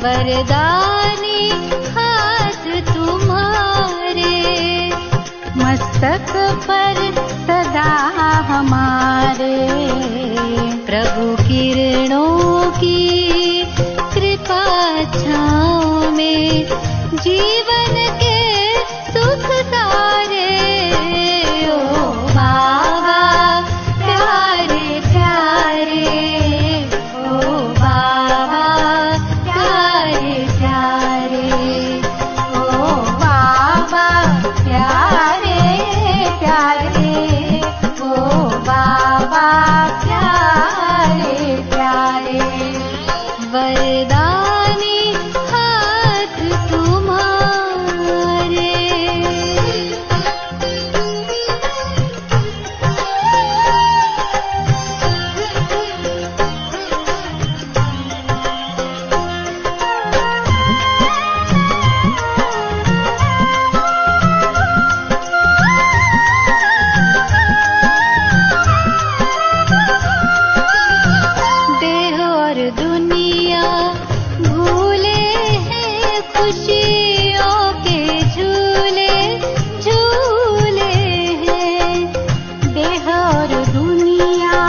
वरदानी हाथ तुम्हारे, मस्तक पर सदा हमारे। प्रभु किरणों की कृपा छाँव में जीवन के सुख सारे। ओ बाबा प्यारे प्यारे, ओ बाबा प्यारे प्यारे, ओ बाबा प्यारे प्यारे, ओ बाबा प्यारे प्यारे। वरदानी हाथ तुम्हारे। देह और दुनिया भूले हैं, खुशियों के झूले झूले हैं। देह और दुनिया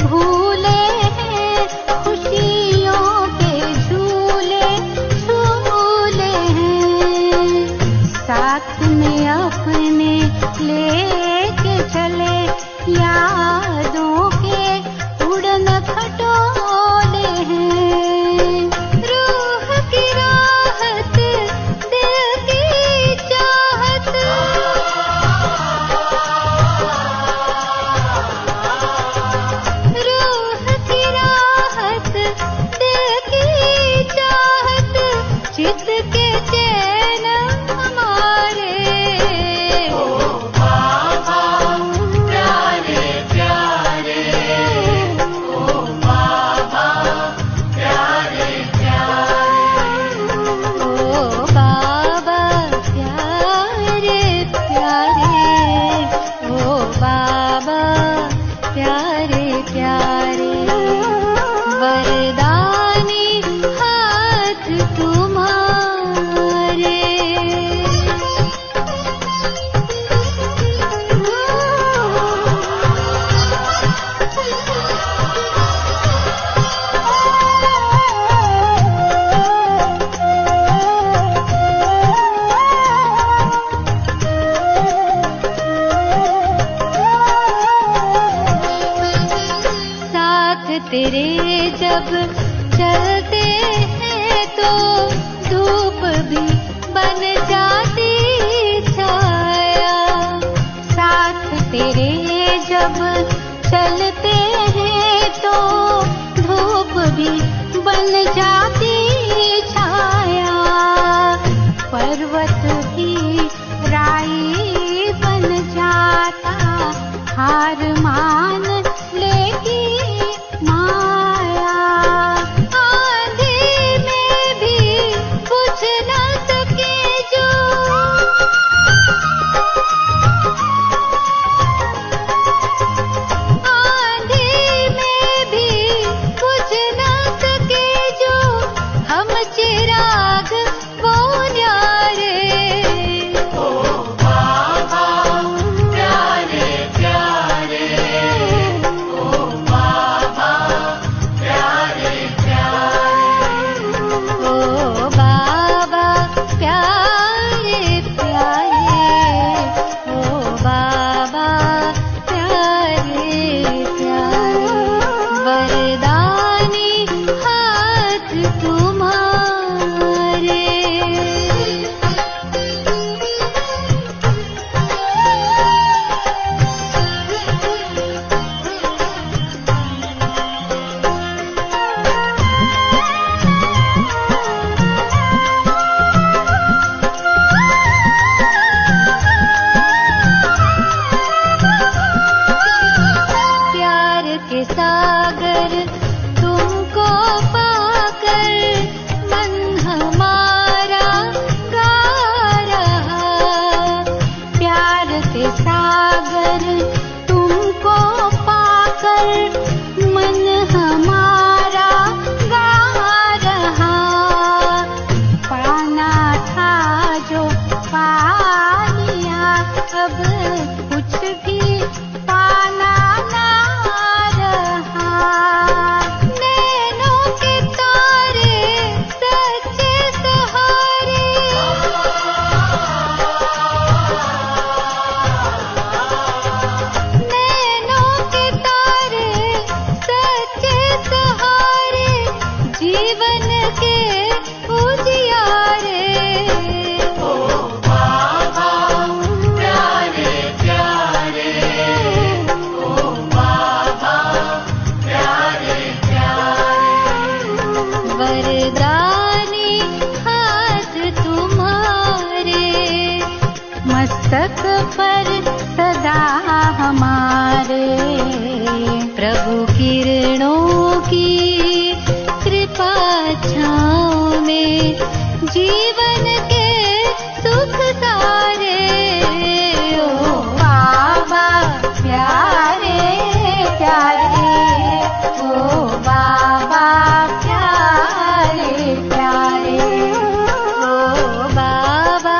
भूले हैं, खुशियों के झूले झूले हैं। साथ में अपने लेके चले यादों के उड़न खटोले हैं। रूह की राहत, दिल की चाहत, रूह की राहत, दिल की चाहत, चित के चैन हमारे। ओ बाबा प्यारे प्यारे, ओ बाबा प्यारे प्यारे, ओ बाबा प्यारे प्यारे, ओ बाबा प्यारे प्यारे। वरदानी हाथ तुम्हारे। साथ तेरे जब चलते हैं तो धूप भी बन जाती छाया। साथ तेरे जब चलते हैं तो धूप भी बन जाती छाया। पर्वत भी राई बन जाता, हार मान लेगी माया। आंधी में भी बुझ न सके जो, आंधी में भी बुझ न सके जो, हम चिराग वो न्यारे। ओ बाबा प्यारे प्यारे, ओ बाबा प्यारे प्यारे, ओ बाबा प्यारे प्यारे, ओ बाबा प्यारे प्यारे। वरदानी हाथ तुम्हारे। प्यार के सागर तुमको पाकर मन हमारा गा रहा। प्यार के सागर तुमको पाकर मन हमारा गा रहा। जीवन के उजियारे। ओ बाबा प्यारे प्यारे, ओ बाबा प्यारे प्यारे, वरदानी हाथ तुम्हारे, मस्तक पर सदा हमारे। प्रभु किरणों की कृपा छाँव में जीवन के सुख सारे। ओ बाबा प्यारे प्यारे, ओ बाबा प्यारे प्यारे, ओ बाबा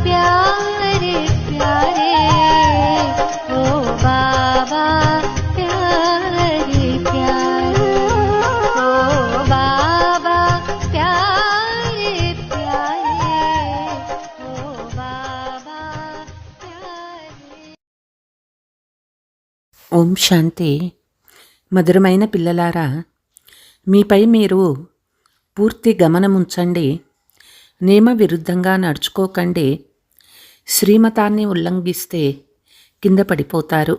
प्यारे प्यारे, ओ बाबा प्यारे प्यारे, ओ बाबा प्यारे प्यारे, ओ बाबा प्यारे। ఓం శాంతి. మధురమైన పిల్లలారా, మీపై మీరు పూర్తి గమనముంచండి. నియమ విరుద్ధంగా నడుచుకోకండి. శ్రీమతాన్ని ఉల్లంఘిస్తే కింద పడిపోతారు.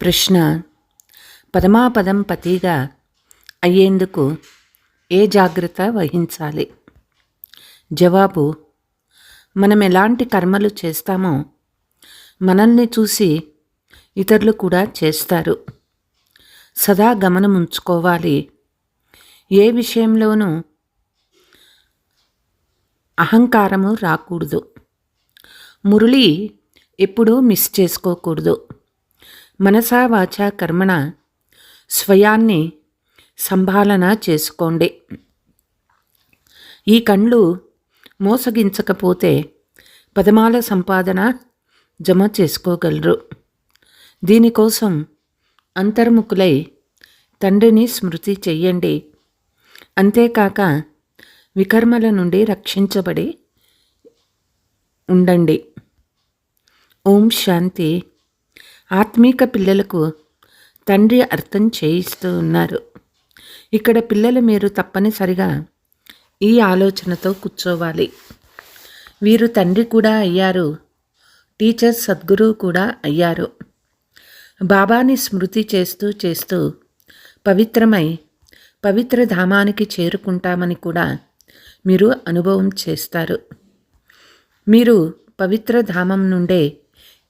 ప్రశ్న: పదమాపదం పతిగా అయ్యేందుకు ఏ జాగ్రత్త వహించాలి? జవాబు: మనం ఎలాంటి కర్మలు చేస్తామో మనల్ని చూసి ఇతరులు కూడా చేస్తారు. సదా గమనముంచుకోవాలి. ఏ విషయంలోనూ అహంకారము రాకూడదు. మురళి ఎప్పుడూ మిస్ చేసుకోకూడదు. మనసా వాచా కర్మణ స్వయాన్ని సంభాలన చేసుకోండి. ఈ కళ్ళు మోసగించకపోతే పదమాల సంపాదన జమ చేసుకోగలరు. దీనికోసం అంతర్ముఖులై తండ్రిని స్మృతి చెయ్యండి. అంతేకాక వికర్మల నుండి రక్షించబడి ఉండండి. ఓం శాంతి. ఆత్మీక పిల్లలకు తండ్రి అర్థం చేయిస్తూ ఉన్నారు. ఇక్కడ పిల్లలు మీరు తప్పనిసరిగా ఈ ఆలోచనతో కూర్చోవాలి. వీరు తండ్రి కూడా అయ్యారు, టీచర్ సద్గురువు కూడా అయ్యారు. బాబాని స్మృతి చేస్తూ చేస్తూ పవిత్రమై పవిత్ర ధామానికి చేరుకుంటామని కూడా మీరు అనుభవం చేస్తారు. మీరు పవిత్ర ధామం నుండే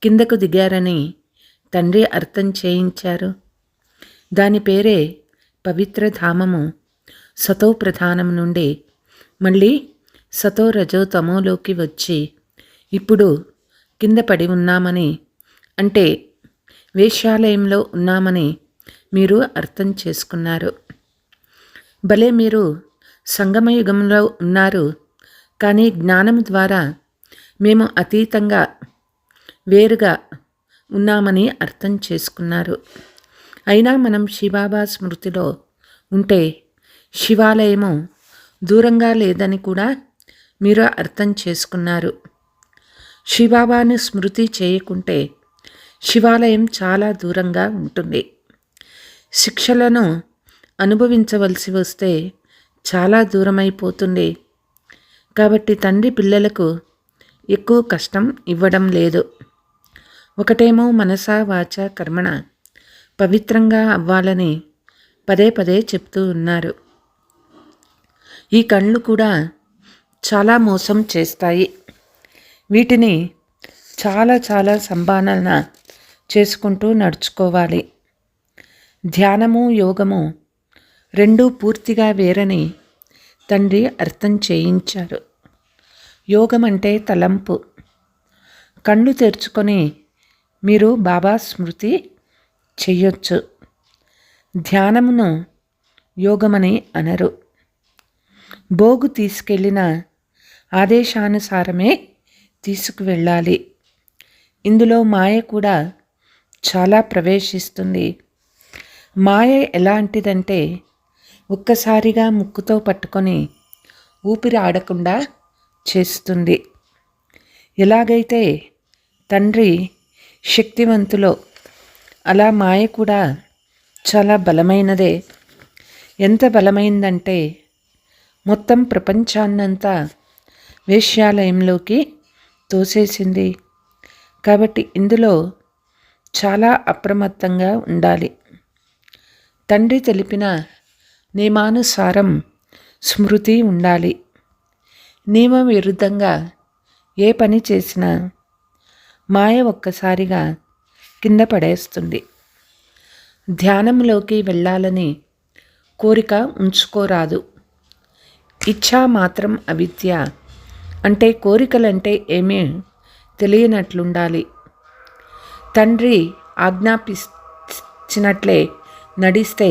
కిందకు దిగారని తండ్రి అర్థం చేయించారు. దాని పేరే పవిత్ర ధామము. సతో ప్రధానం నుండి మళ్ళీ సతో రజో తమోలోకి వచ్చి ఇప్పుడు కింద పడి ఉన్నామని, అంటే వేశ్యాలయంలో ఉన్నామని మీరు అర్థం చేసుకున్నారు. భలే మీరు సంగమయుగంలో ఉన్నారు, కానీ జ్ఞానం ద్వారా మేము అతీతంగా వేరుగా ఉన్నామని అర్థం చేసుకున్నారు. అయినా మనం శివబాబా స్మృతిలో ఉంటే శివాలయము దూరంగా లేదని కూడా మీరు అర్థం చేసుకున్నారు. శివబాబాను స్మృతి చేయకుంటే శివాలయం చాలా దూరంగా ఉంటుంది. శిక్షలను అనుభవించవలసి వస్తే చాలా దూరమైపోతుంది. కాబట్టి తండ్రి పిల్లలకు ఎక్కువ కష్టం ఇవ్వడం లేదు. ఒకటేమో మనసా వాచా కర్మణ పవిత్రంగా అవ్వాలని పదే పదే చెప్తూ ఉన్నారు. ఈ కళ్ళు కూడా చాలా మోసం చేస్తాయి. వీటిని చాలా చాలా సంభాలన చేసుకుంటూ నడుచుకోవాలి. ధ్యానము యోగము రెండూ పూర్తిగా వేరని తండ్రి అర్థం చేయించారు. యోగం అంటే తలంపు. కళ్ళు తెరుచుకొని మీరు బాబా స్మృతి చెయ్యొచ్చు. ధ్యానమును యోగమని అనరు. భోగు తీసుకెళ్ళిన ఆదేశానుసారమే తీసుకువెళ్ళాలి. ఇందులో మాయ కూడా చాలా ప్రవేశిస్తుంది. మాయ ఎలాంటిదంటే ఒక్కసారిగా ముక్కుతో పట్టుకొని ఊపిరి ఆడకుండా చేస్తుంది. ఎలాగైతే తండ్రి శక్తివంతులో అలా మాయ కూడా చాలా బలమైనదే. ఎంత బలమైందంటే మొత్తం ప్రపంచాన్నంతా వేశ్యాలయంలోకి తోసేసింది. కాబట్టి ఇందులో చాలా అప్రమత్తంగా ఉండాలి. తండ్రి తెలిపిన నియమానుసారం స్మృతి ఉండాలి. నియమ విరుద్ధంగా ఏ పని చేసినా మాయ ఒక్కసారిగా కింద పడేస్తుంది. ధ్యానంలోకి వెళ్ళాలని కోరిక ఉంచుకోరాదు. ఇచ్ఛా మాత్రం అవిద్య, అంటే కోరికలంటే ఏమీ తెలియనట్లుండాలి. తండ్రి ఆజ్ఞాపించినట్లే నడిస్తే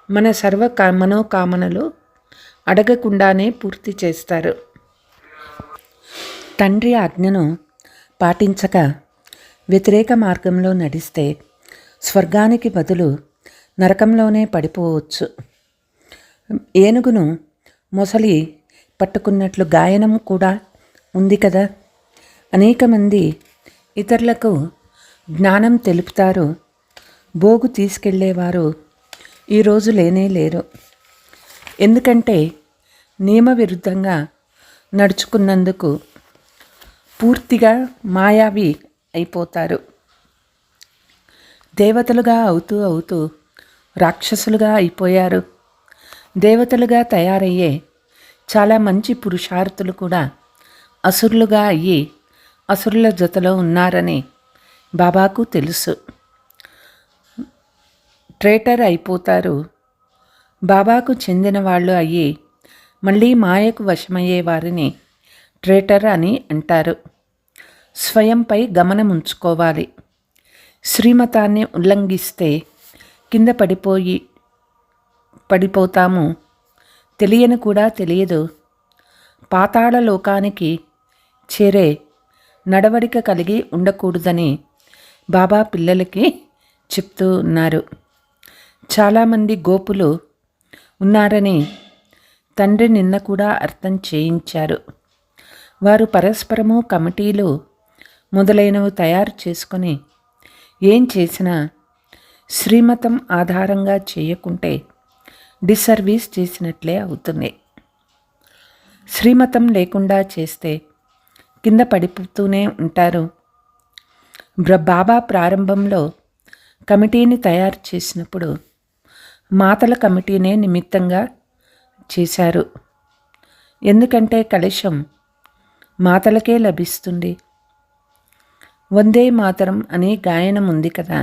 మన మనోకామనలు అడగకుండానే పూర్తి చేస్తారు. తండ్రి ఆజ్ఞను పాటించక వ్యతిరేక మార్గంలో నడిస్తే స్వర్గానికి బదులు నరకంలోనే పడిపోవచ్చు. ఏనుగును మొసలి పట్టుకున్నట్లు గాయనం కూడా ఉంది కదా. అనేక మంది ఇతరులకు జ్ఞానం తెలుపుతారు, భోగు తీసుకెళ్లేవారు ఈరోజు లేరు. ఎందుకంటే నియమ విరుద్ధంగా నడుచుకున్నందుకు పూర్తిగా మాయావి అయిపోతారు. దేవతలుగా అవుతూ రాక్షసులుగా అయిపోయారు. దేవతలుగా తయారయ్యే చాలా మంచి పురుషార్థులు కూడా అసురులుగా అయ్యి అసురుల జతలో ఉన్నారని బాబాకు తెలుసు. ట్రేటర్ అయిపోతారు. బాబాకు చెందిన వాళ్ళు అయ్యి మళ్ళీ మాయకు వశమయ్యే వారిని ట్రేటర్ అని అంటారు. స్వయంపై గమనం ఉంచుకోవాలి. శ్రీమతాన్ని ఉల్లంఘిస్తే కింద పడిపోతాము. తెలియని కూడా తెలియదు. పాతాళ లోకానికి చేరే నడవడిక కలిగి ఉండకూడదని బాబా పిల్లలకి చెప్తూ ఉన్నారు. చాలామంది గోపులు ఉన్నారని తండ్రి నిన్న కూడా అర్థం చేయించారు. వారు పరస్పరము కమిటీలు మొదలైనవి తయారు చేసుకొని ఏం చేసినా శ్రీమతం ఆధారంగా చేయకుంటే డిసర్వీస్ చేసినట్లే అవుతుంది. శ్రీమతం లేకుండా చేస్తే కింద పడిపోతూనే ఉంటారు. బాబా ప్రారంభంలో కమిటీని తయారు చేసినప్పుడు మాతల కమిటీనే నిమిత్తంగా చేశారు. ఎందుకంటే కలశం మాతలకే లభిస్తుంది. వందే మాతరం అనే గాయనం ఉంది కదా.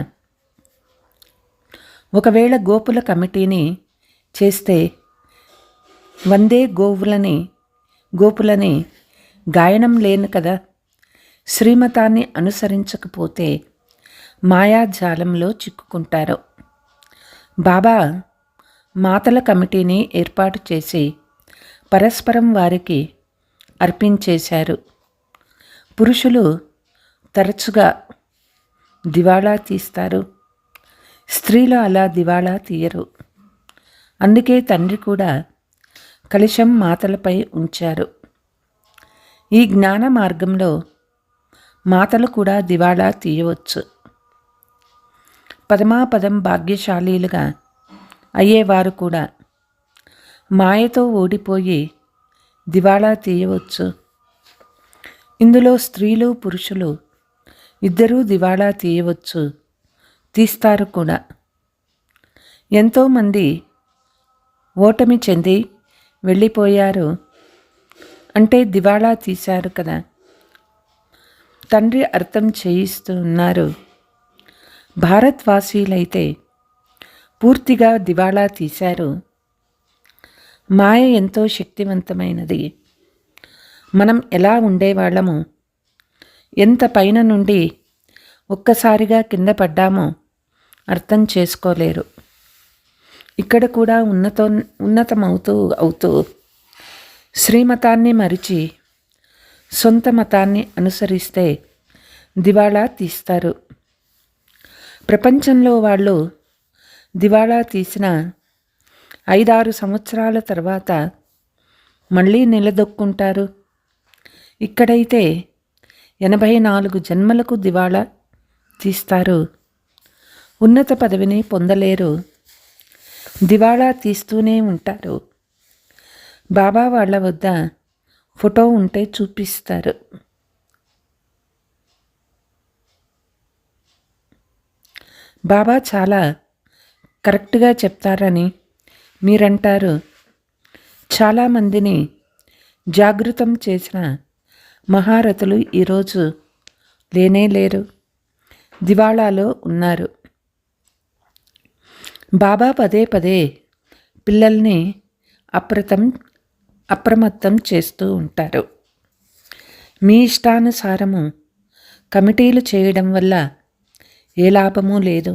ఒకవేళ గోపుల కమిటీని చేస్తే వందే గోపులని గాయనం లేను కదా. శ్రీమతాన్ని అనుసరించకపోతే మాయాజాలంలో చిక్కుకుంటారు. బాబా మాతల కమిటీని ఏర్పాటు చేసి పరస్పరం వారికి అర్పించేశారు. పురుషులు తరచుగా దివాళా తీస్తారు, స్త్రీలు అలా దివాళా తీయరు. అందుకే తండ్రి కూడా కలశం మాతలపై ఉంచారు. ఈ జ్ఞాన మార్గంలో మాతలు కూడా దివాళా తీయవచ్చు. పదమాపదం భాగ్యశాలీలుగా అయ్యేవారు కూడా మాయతో ఓడిపోయి దివాళా తీయవచ్చు. ఇందులో స్త్రీలు పురుషులు ఇద్దరూ దివాళా తీస్తారు కూడా. ఎంతోమంది ఓటమి చెంది వెళ్ళిపోయారు అంటే దివాళా తీశారు కదా. తండ్రి అర్థం చేయిస్తూ ఉన్నారు. భారత్వాసీలైతే పూర్తిగా దివాళా తీశారు. మాయ ఎంతో శక్తివంతమైనది. మనం ఎలా ఉండేవాళ్ళము, ఎంత పైన నుండి ఒక్కసారిగా కింద పడ్డామో అర్థం చేసుకోలేరు. ఇక్కడ కూడా ఉన్నతమవుతూ శ్రీమతాన్ని మరిచి సొంత మతాన్ని అనుసరిస్తే దివాళా తీస్తారు. ప్రపంచంలో వాళ్ళు దివాళా తీసిన 5-6 సంవత్సరాల తర్వాత మళ్ళీ నిలదొక్కుంటారు. ఇక్కడైతే 84 జన్మలకు దివాళా తీస్తారు. ఉన్నత పదవిని పొందలేరు. దివాళా తీస్తూనే ఉంటారు. బాబా వాళ్ళ వద్ద ఫోటో ఉంటే చూపిస్తారు. బాబా చాలా కరెక్ట్గా చెప్తారని మీరంటారు. చాలామందిని జాగృతం చేసిన మహారథులు ఈరోజు లేనే లేరు, దివాళాలో ఉన్నారు. బాబా పదే పదే పిల్లల్ని అప్రమత్తం చేస్తూ ఉంటారు. మీ ఇష్టానుసారము కమిటీలు చేయడం వల్ల ఏ లాభమూ లేదు.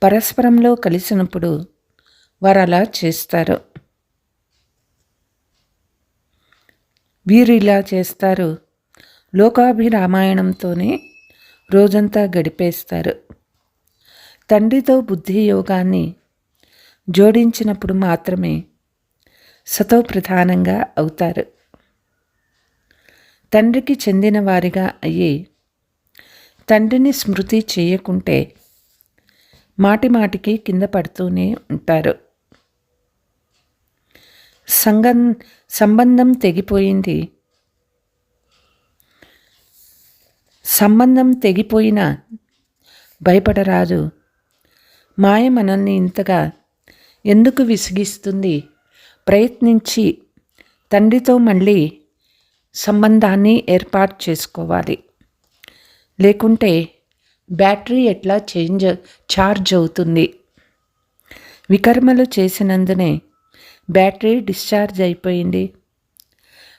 పరస్పరంలో కలిసినప్పుడు వారు అలా చేస్తారు. వీరు ఇలా చేస్తారు. లోకాభిరామాయణంతోనే రోజంతా గడిపేస్తారు. తండ్రితో బుద్ధి యోగాన్ని జోడించినప్పుడు మాత్రమే సతోప్రధానంగా అవుతారు. తండ్రికి చెందిన వారిగా అయ్యి తండ్రిని స్మృతి చేయకుంటే మాటిమాటికి కింద పడుతూనే ఉంటారు. సంబంధం తెగిపోయినా భయపడరాదు. మాయ మనల్ని ఇంతగా ఎందుకు విసిగిస్తుంది? ప్రయత్నించి తండ్రితో మళ్ళీ సంబంధాన్ని ఏర్పాటు చేసుకోవాలి. లేకుంటే బ్యాటరీ ఎట్లా ఛార్జ్ అవుతుంది? వికర్మలు చేసినందునే బ్యాటరీ డిశ్చార్జ్ అయిపోయింది.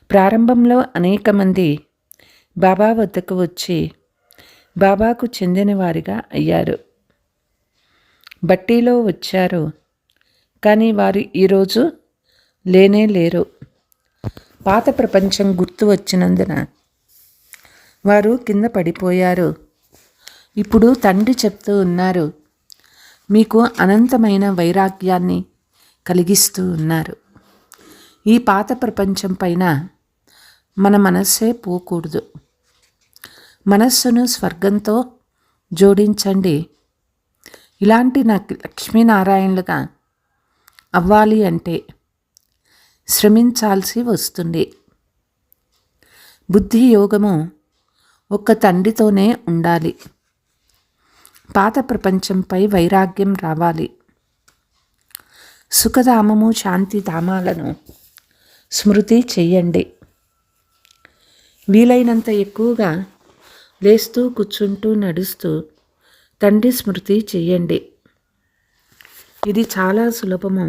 ప్రారంభంలో అనేక మంది బాబా వద్దకు వచ్చి బాబాకు చెందిన వారిగా అయ్యారు. బట్టీలో వచ్చారు, కానీ వారు ఈరోజు లేనే లేరు. పాత ప్రపంచం గుర్తు వచ్చినందున వారు కింద పడిపోయారు. ఇప్పుడు తండ్రి చెప్తూ ఉన్నారు, మీకు అనంతమైన వైరాగ్యాన్ని కలిగిస్తూ ఉన్నారు. ఈ పాత ప్రపంచం పైన మన మనస్సే పోకూడదు. మనస్సును స్వర్గంతో జోడించండి. ఇలాంటి నాకు లక్ష్మీనారాయణలుగా అవ్వాలి అంటే శ్రమించాల్సి వస్తుంది. బుద్ధి యోగము ఒక్క తండ్రితోనే ఉండాలి. పాత ప్రపంచంపై వైరాగ్యం రావాలి. సుఖధామము, శాంతిధామాలను స్మృతి చెయ్యండి. వీలైనంత ఎక్కువగా లేస్తూ, కూర్చుంటూ, నడుస్తూ తండ్రి స్మృతి చెయ్యండి. ఇది చాలా సులభము.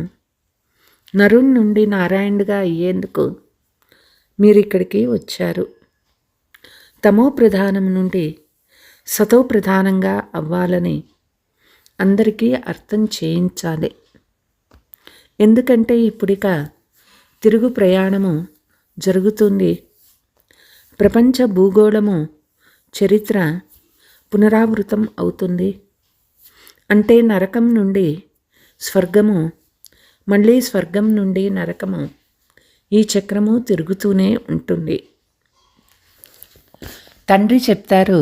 నరుణ్ నుండి నారాయణుడిగా అయ్యేందుకు మీరు ఇక్కడికి వచ్చారు. తమో ప్రధానం నుండి సతో ప్రధానంగా అవ్వాలని అందరికీ అర్థం చేయించాలి. ఎందుకంటే ఇప్పుడిక తిరుగు ప్రయాణము జరుగుతుంది. ప్రపంచ భూగోళము చరిత్ర పునరావృతం అవుతుంది. అంటే నరకం నుండి స్వర్గము, మళ్ళీ స్వర్గం నుండి నరకము, ఈ చక్రము తిరుగుతూనే ఉంటుంది. తండ్రి చెప్తారు,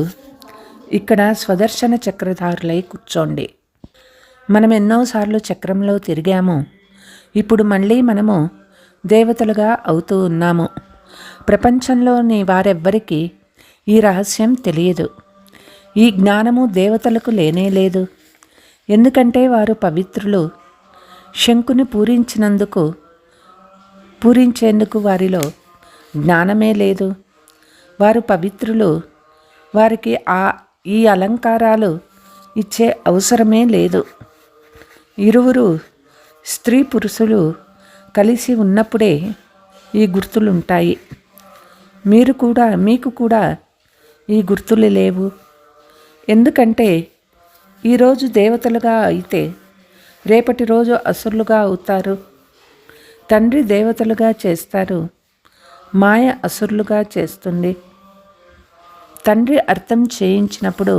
ఇక్కడ స్వదర్శన చక్రధారులై కూర్చోండి. మనం ఎన్నోసార్లు చక్రంలో తిరిగాము. ఇప్పుడు మళ్ళీ మనము దేవతలుగా అవుతూ ఉన్నాము. ప్రపంచంలోని వారెవ్వరికీ ఈ రహస్యం తెలియదు. ఈ జ్ఞానము దేవతలకు లేనే లేదు. ఎందుకంటే వారు పవిత్రులు. శంకుని పూరించేందుకు వారిలో జ్ఞానమే లేదు. వారు పవిత్రులు. వారికి ఈ అలంకారాలు ఇచ్చే అవసరమే లేదు. ఇరువురు స్త్రీ పురుషులు కలిసి ఉన్నప్పుడే ఈ గుర్తులుంటాయి. మీకు కూడా ఈ గుర్తులు లేవు. ఎందుకంటే ఈరోజు దేవతలుగా అయితే రేపటి రోజు అసురులుగా అవుతారు. తండ్రి దేవతలుగా చేస్తారు, మాయ అసురులుగా చేస్తుంది. తండ్రి అర్థం చేయించినప్పుడు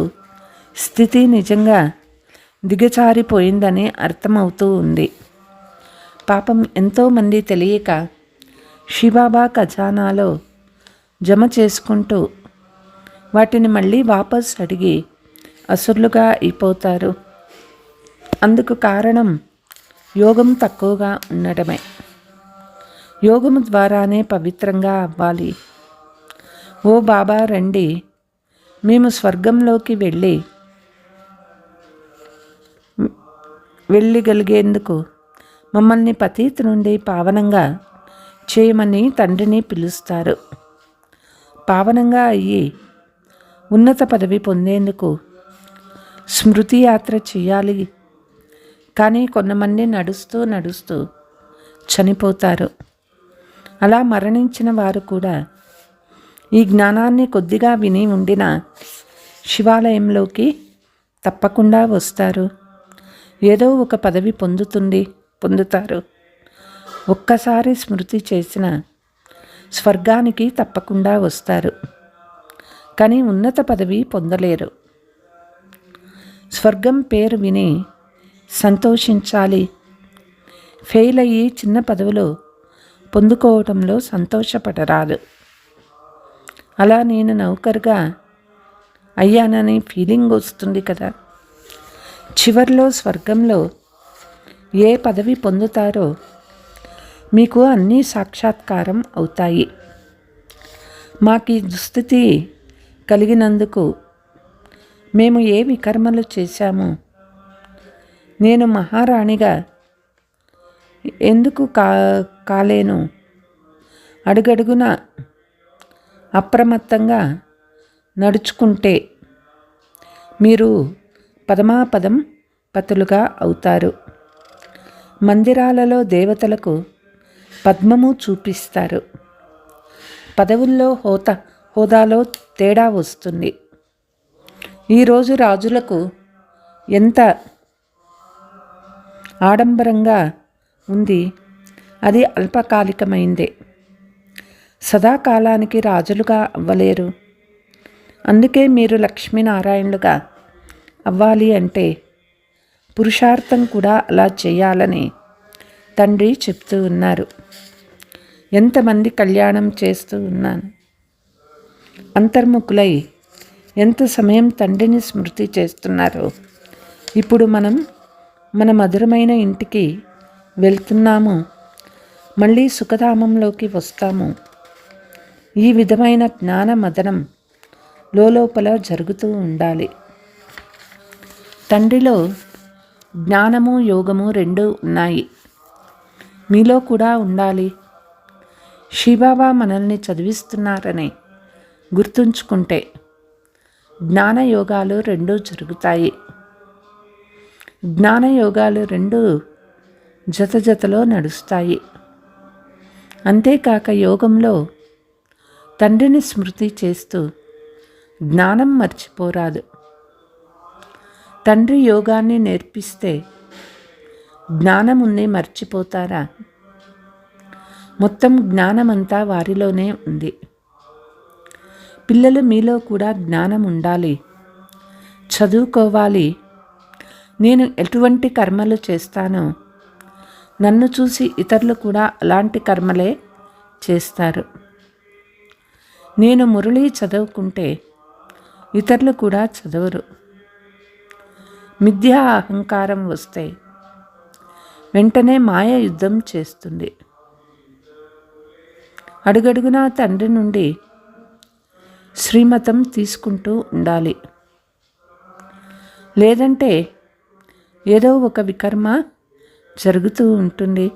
స్థితి నిజంగా దిగజారిపోయిందని అర్థమవుతూ ఉంది. పాపం ఎంతోమంది తెలియక శివబాబా ఖజానాలో జమ చేసుకుంటూ వాటిని మళ్ళీ వాపస్ అడిగి అసురులుగా అయిపోతారు. అందుకు కారణం యోగం తక్కువగా ఉండడమే. యోగము ద్వారానే పవిత్రంగా అవ్వాలి. ఓ బాబా రండి, మేము స్వర్గంలోకి వెళ్ళగలిగేందుకు మమ్మల్ని పతీత్ నుండి పావనంగా చేయమని తండ్రిని పిలుస్తారు. పావనంగా అయ్యి ఉన్నత పదవి పొందేందుకు స్మృతి యాత్ర చేయాలి. కానీ కొంతమంది నడుస్తూ చనిపోతారు. అలా మరణించిన వారు కూడా ఈ జ్ఞానాన్ని కొద్దిగా విని ఉండిన శివాలయంలోకి తప్పకుండా వస్తారు. ఏదో ఒక పదవి పొందుతారు. ఒక్కసారి స్మృతి చేసిన స్వర్గానికి తప్పకుండా వస్తారు. కానీ ఉన్నత పదవి పొందలేరు. స్వర్గం పేరు విని సంతోషించాలి. ఫెయిల్ అయ్యి చిన్న పదవులు పొందుకోవటంలో సంతోషపడరాదు. అలా నేను నౌకరుగా అయ్యానని ఫీలింగ్ వస్తుంది కదా. చివర్లో స్వర్గంలో ఏ పదవి పొందుతారో మీకు అన్నీ సాక్షాత్కారం అవుతాయి. మాకు ఈ దుస్థితి కలిగినందుకు మేము ఏ వికర్మలు చేశాము, నేను మహారాణిగా ఎందుకు కాలేను, అడుగడుగున అప్రమత్తంగా నడుచుకుంటే మీరు పదమాపదం పతులుగా అవుతారు. మందిరాలలో దేవతలకు పద్మము చూపిస్తారు. పదవుల్లో హోదాలో తేడా వస్తుంది. ఈరోజు రాజులకు ఎంత ఆడంబరంగా ఉంది, అది అల్పకాలికమైందే. సదాకాలానికి రాజులుగా అవ్వలేరు. అందుకే మీరు లక్ష్మీనారాయణులుగా అవ్వాలి అంటే పురుషార్థం కూడా అలా చేయాలని తండ్రి చెప్తూ ఉన్నారు. ఎంతమంది కళ్యాణం చేస్తూ ఉన్నాను. అంతర్ముఖులై ఎంత సమయం తండ్రిని స్మృతి చేస్తున్నారో. ఇప్పుడు మన మధురమైన ఇంటికి వెళ్తున్నాము, మళ్ళీ సుఖధామంలోకి వస్తాము. ఈ విధమైన జ్ఞాన మదనం లోపల జరుగుతూ ఉండాలి. తండ్రిలో జ్ఞానము యోగము రెండూ ఉన్నాయి. మీలో కూడా ఉండాలి. శివబాబా మనల్ని చదివిస్తున్నారని గుర్తుంచుకుంటే జ్ఞానయోగాలు రెండూ జరుగుతాయి. జ్ఞానయోగాలు రెండూ జతలో నడుస్తాయి. అంతేకాక యోగంలో తండ్రిని స్మృతి చేస్తూ జ్ఞానం మర్చిపోరాదు. తండ్రి యోగాన్ని నేర్పిస్తే జ్ఞానముంది మర్చిపోతారా? మొత్తం జ్ఞానమంతా వారిలోనే ఉంది. పిల్లలు మీలో కూడా జ్ఞానం ఉండాలి, చదువుకోవాలి. నేను ఎటువంటి కర్మలు చేస్తానో నన్ను చూసి ఇతరులు కూడా అలాంటి కర్మలే చేస్తారు. నేను మురళి చదువుకుంటే ఇతరులు కూడా చదవరు. మిథ్యా అహంకారం వస్తే వెంటనే మాయ యుద్ధం చేస్తుంది. అడుగడుగునా తండ్రి నుండి శ్రీమతం తీసుకుంటూ ఉండాలి. లేదంటే ఏదో ఒక వికర్మ జరుగుతూ ఉంటుంది.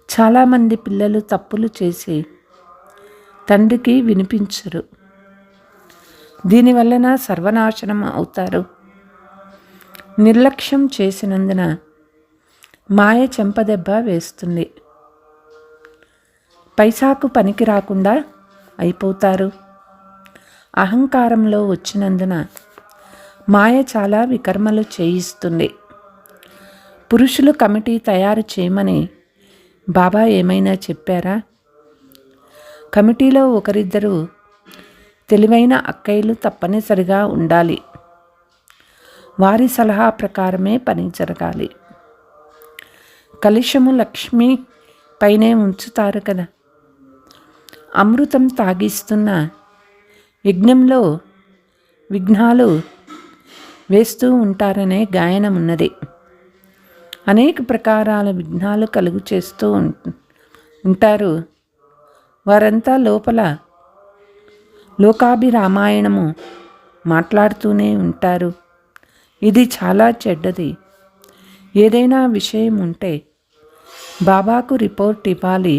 చాలామంది పిల్లలు తప్పులు చేసి తండ్రికి వినిపించరు. దీనివలన సర్వనాశనం అవుతారు. నిర్లక్ష్యం చేసినందున మాయ చెంపదెబ్బ వేస్తుంది. పైసాకు పనికి రాకుండా అయిపోతారు. అహంకారంలో వచ్చినందున మాయ చాలా వికర్మలు చేయిస్తుంది. పురుషులు కమిటీ తయారు చేయమని బాబా ఏమైనా చెప్పారా? కమిటీలో ఒకరిద్దరు తెలివైన అక్కయ్యలు తప్పనిసరిగా ఉండాలి. వారి సలహా ప్రకారమే పని జరగాలి. కలుషము లక్ష్మి పైనే ఉంచుతారు కదా. అమృతం తాగిస్తున్న యజ్ఞంలో విఘ్నాలు వేస్తూ ఉంటారనే గాయనమున్నది. అనేక ప్రకారాల విఘ్నాలు కలుగు చేస్తూ ఉంటారు. వారంతా లోపల లోకాభిరామాయణము మాట్లాడుతూనే ఉంటారు. ఇది చాలా చెడ్డది. ఏదైనా విషయం ఉంటే బాబాకు రిపోర్ట్ ఇవ్వాలి.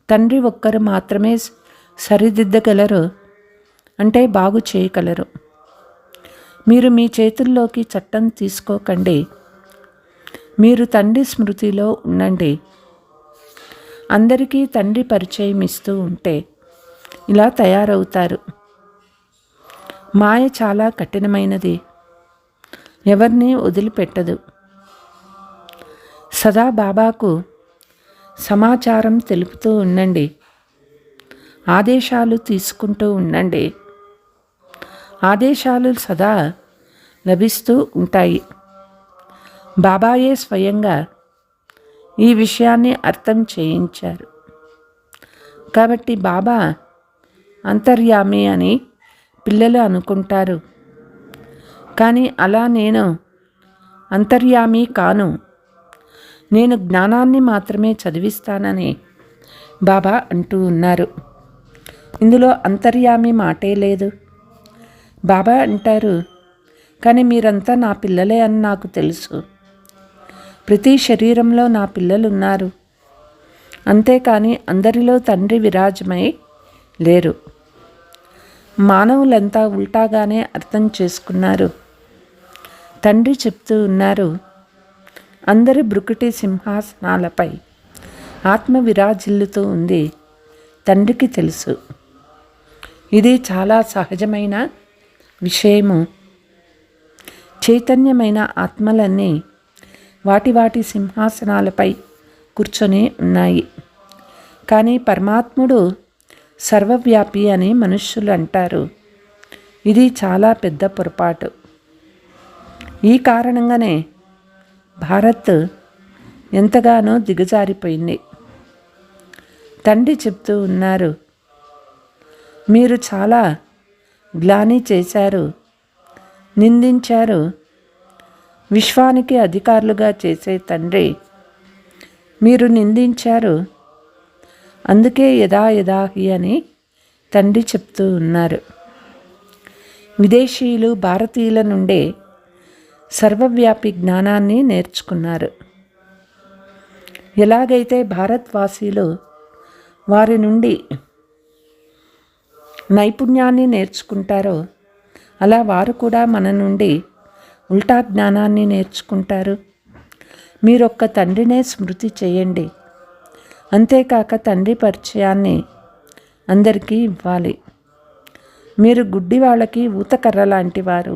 తండ్రి ఒక్కరు మాత్రమే సరిదిద్దగలరు, అంటే బాగు చేయగలరు. మీరు మీ చేతుల్లోకి చట్టం తీసుకోకండి. మీరు తండ్రి స్మృతిలో ఉండండి. అందరికీ తండ్రి పరిచయం ఇస్తూ ఉంటే ఇలా తయారవుతారు. మాయ చాలా కఠినమైనది, ఎవరిని వదిలిపెట్టదు. సదా బాబాకు సమాచారం తెలుపుతూ ఉండండి. ఆదేశాలు తీసుకుంటూ ఉండండి. ఆదేశాలు సదా లభిస్తూ ఉంటాయి. బాబాయే స్వయంగా ఈ విషయాన్ని అర్థం చేయించారు. కాబట్టి బాబా అంతర్యామి అని పిల్లలు అనుకుంటారు. కానీ అలా నేను అంతర్యామి కాను, నేను జ్ఞానాన్ని మాత్రమే చదివిస్తానని బాబా అంటూ ఉన్నారు. ఇందులో అంతర్యామి మాటే లేదు. బాబా అంటారు, కానీ మీరంతా నా పిల్లలే అని నాకు తెలుసు. ప్రతి శరీరంలో నా పిల్లలు ఉన్నారు. అంతేకాని అందరిలో తండ్రి విరాజమై లేరు. మానవులంతా ఉల్టాగానే అర్థం చేసుకున్నారు. తండ్రి చెప్తూ ఉన్నారు, అందరి బ్రుకుటి సింహాసనాలపై ఆత్మ విరాజిల్లుతూ ఉంది. తండ్రికి తెలుసు. ఇది చాలా సహజమైన విషయము. చైతన్యమైన ఆత్మలన్నీ వాటి వాటి సింహాసనాలపై కూర్చొని ఉన్నాయి. కానీ పరమాత్ముడు సర్వవ్యాపి అని మనుష్యులు అంటారు. ఇది చాలా పెద్ద పొరపాటు. ఈ కారణంగానే భారత్ ఎంతగానో దిగజారిపోయింది. తండ్రి చెప్తూ ఉన్నారు, మీరు చాలా గ్లాని చేశారు, నిందించారు. విశ్వానికి అధికారులుగా చేసే తండ్రి మీరు నిందించారు. అందుకే యదా యదాహి అని తండ్రి చెప్తూ ఉన్నారు. విదేశీయులు భారతీయుల నుండే సర్వవ్యాపి జ్ఞానాన్ని నేర్చుకున్నారు. ఎలాగైతే భారత్వాసీలు వారి నుండి నైపుణ్యాన్ని నేర్చుకుంటారో అలా వారు కూడా మన నుండి ఉల్టా జ్ఞానాన్ని నేర్చుకుంటారు. మీరొక్క తండ్రినే స్మృతి చేయండి. అంతేకాక తండ్రి పరిచయాన్ని అందరికీ ఇవ్వాలి. మీరు గుడ్డి వాళ్ళకి ఊతకర్ర లాంటి వారు.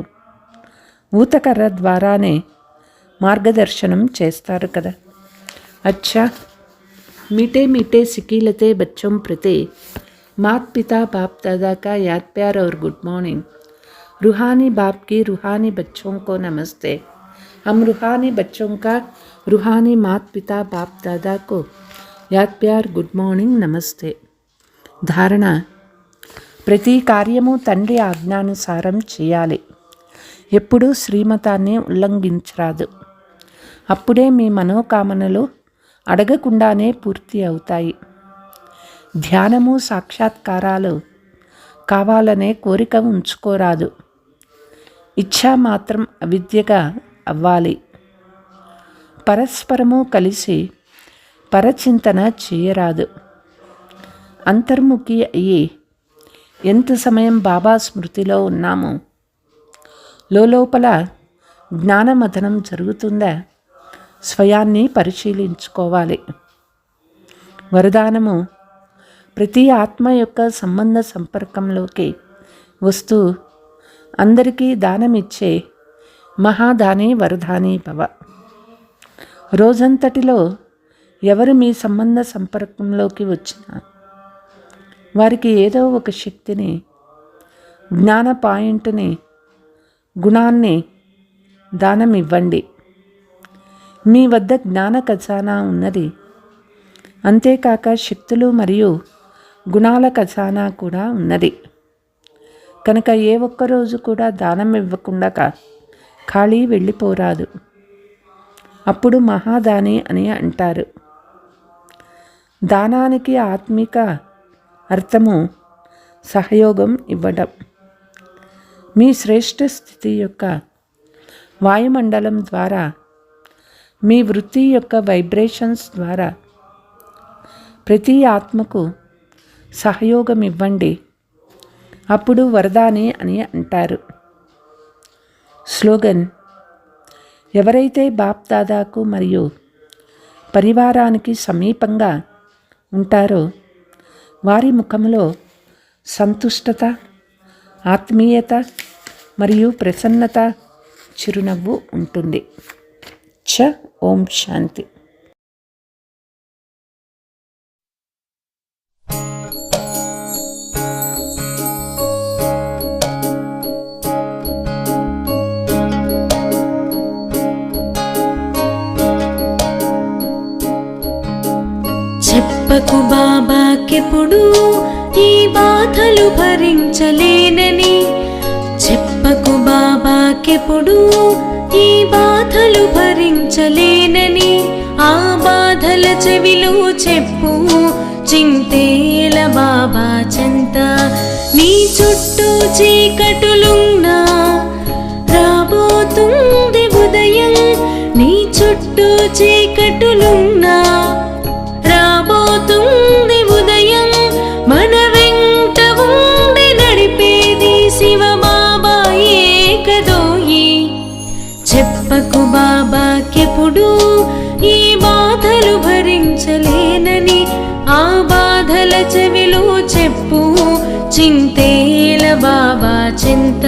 ఊతకర్ర ద్వారానే మార్గదర్శనం చేస్తారు కదా. అచ్చా, मीठे मीठे सिकीलते बच्चों प्रति मात पिता बाप दादा का याद प्यार और गुड मॉर्निंग. रूहानी बाप की रूहानी बच्चों को नमस्ते. हम रूहानी बच्चों का रूहानी मात पिता बाप दादा को याद प्यार गुड మార్నింగ్ నమస్తే. ధారణ: ప్రతి కార్యము తండ్రి ఆజ్ఞానుసారం చేయాలి. ఎప్పుడూ శ్రీమతాన్ని ఉల్లంఘించరాదు. అప్పుడే మీ మనోకామనలు అడగకుండానే పూర్తి అవుతాయి. ధ్యానము సాక్షాత్కారాలు కావాలనే కోరిక ఉంచుకోరాదు. ఇచ్ఛా మాత్రం అవిద్యగా అవ్వాలి. పరస్పరము కలిసి పరచింతన చేయరాదు. అంతర్ముఖి అయ్యి ఎంత సమయం బాబా స్మృతిలో ఉన్నామో లోపల జ్ఞానమథనం జరుగుతుందా స్వయాన్ని పరిశీలించుకోవాలి. వరదానము: ప్రతి ఆత్మ యొక్క సంబంధ సంపర్కంలోకి వస్తూ అందరికీ దానమిచ్చే మహాదాని వరదాని భవ. రోజంతటిలో ఎవరు మీ సంబంధ సంపర్కంలోకి వచ్చినా వారికి ఏదో ఒక శక్తిని, జ్ఞాన పాయింట్ని, గుణాన్ని దానం ఇవ్వండి. మీ వద్ద జ్ఞాన ఖజానా ఉన్నది. అంతేకాక శక్తులు మరియు గుణాల ఖజానా కూడా ఉన్నది. కనుక ఏ ఒక్కరోజు కూడా దానం ఇవ్వకుండా ఖాళీ వెళ్ళిపోరాదు. అప్పుడు మహాదాని అని అంటారు. దానానికి ఆత్మిక అర్థము సహయోగం ఇవ్వడం. మీ శ్రేష్ఠ స్థితి యొక్క వాయుమండలం ద్వారా, మీ వృత్తి యొక్క వైబ్రేషన్స్ ద్వారా ప్రతి ఆత్మకు సహయోగం ఇవ్వండి. అప్పుడు వరదాని అని అంటారు. స్లోగన్: ఎవరైతే బాప్ దాదాకు మరియు పరివారానికి సమీపంగా ఉంటారో వారి ముఖంలో సంతుష్టత, ఆత్మీయత మరియు ప్రసన్నత చిరునవ్వు ఉంటుంది. ఓం శాంతి. చెప్పకు బాబాకెప్పుడు ఈ బాధలు భరించలేనని, చెప్పకు బాబాకెప్పుడు ఈ బాధలు భరించలేనని. ఆ బాధల చెవిలో చెప్పు చింతేల బాబా చెంత. నీ చుట్టూ చీకటులున్నా రాబోతుంది ఉదయం. నీ చుట్టూ చీకటులున్నా రాబోతుంది ఉదయం. మన వెంట ఉండి నడిపేది శివ బాబాయే కదోయి. చెప్పకు బాబాకెప్పుడు ఈ బాధలు భరించలేనని. ఆ బాధల చెవిలో చెప్పు చింతేల బాబా చింత.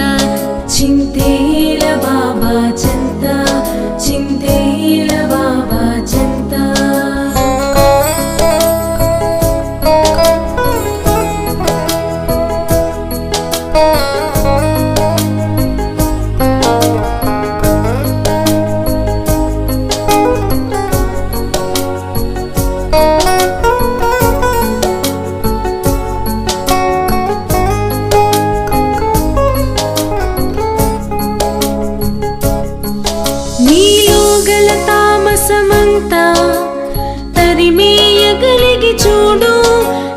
చింతేల బాబా చింత. చింతేల బాబా చింత. నీలో గల తామసమంతా తరిమేయగలిగి చూడు.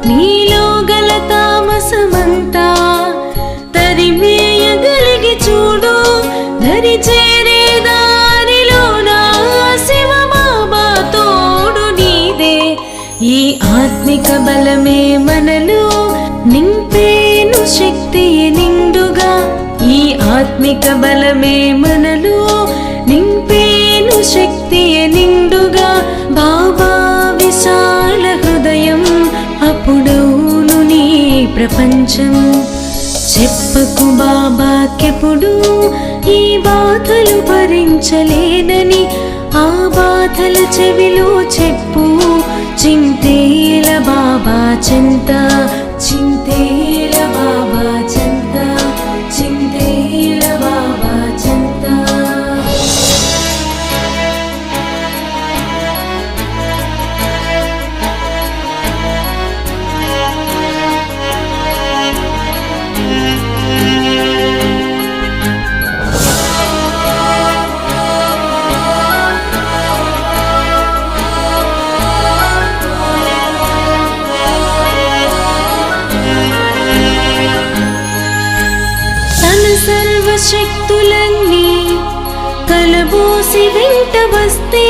నీలో గల తామసమంతా తరిమేయగలిగి చూడు. దరి చేరే దారిలో నా శివ బాబా తోడు నీదే. ఈ ఆత్మిక బలమే మనలో నింపేను శక్తియే నిండుగా. ఈ ఆత్మిక బలమే మనలో నింపేను శక్తియే నిండుగా. బాబా విశాల హృదయం అప్పుడవును నీ ప్రపంచం. చెప్పకు బాబాకెప్పుడు ఈ బాధలు భరించలేనని. ఆ బాధల చెవిలో చెప్పు చింతేల బాబా చింత. చింతేల బాబా చింత. చింతేల బాబా చింత. సర్వశక్తులన్నీ కలబోసి వెంట వస్తే,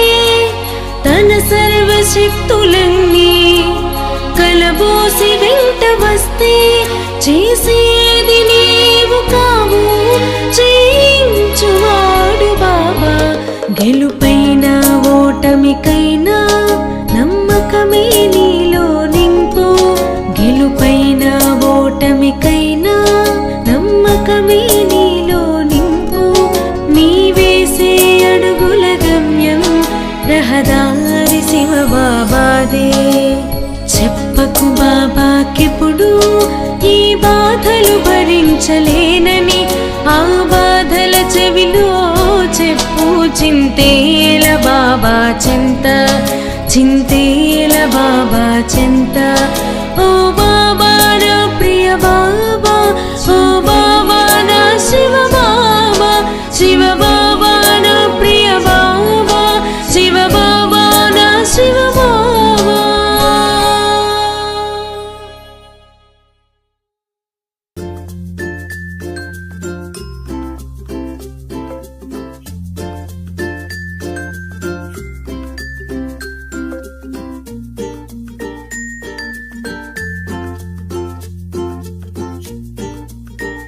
తన సర్వశక్తులన్నీ కలబోసి వెంట వస్తే, చేసేది నీవు కావు చేయించువాడు బాబా. గెలుపైనా ఓటమికైనా నమ్మకమే నీలో నింపు. గెలుపైనా ఓటమికైనా నమ్మకమే నీలో నింపు. నీ వేసే అడుగుల గమ్యం రహదారి శివ బాబాదే. చెప్పకు బాబాకెప్పుడు ఈ బాధలు భరించలేనని. ఆ బాధల చెవిలో చెప్పు చింతేల బాబా చింత. చింతేల బాబా చింత. ఓ బాబా నా ప్రియ బాబా.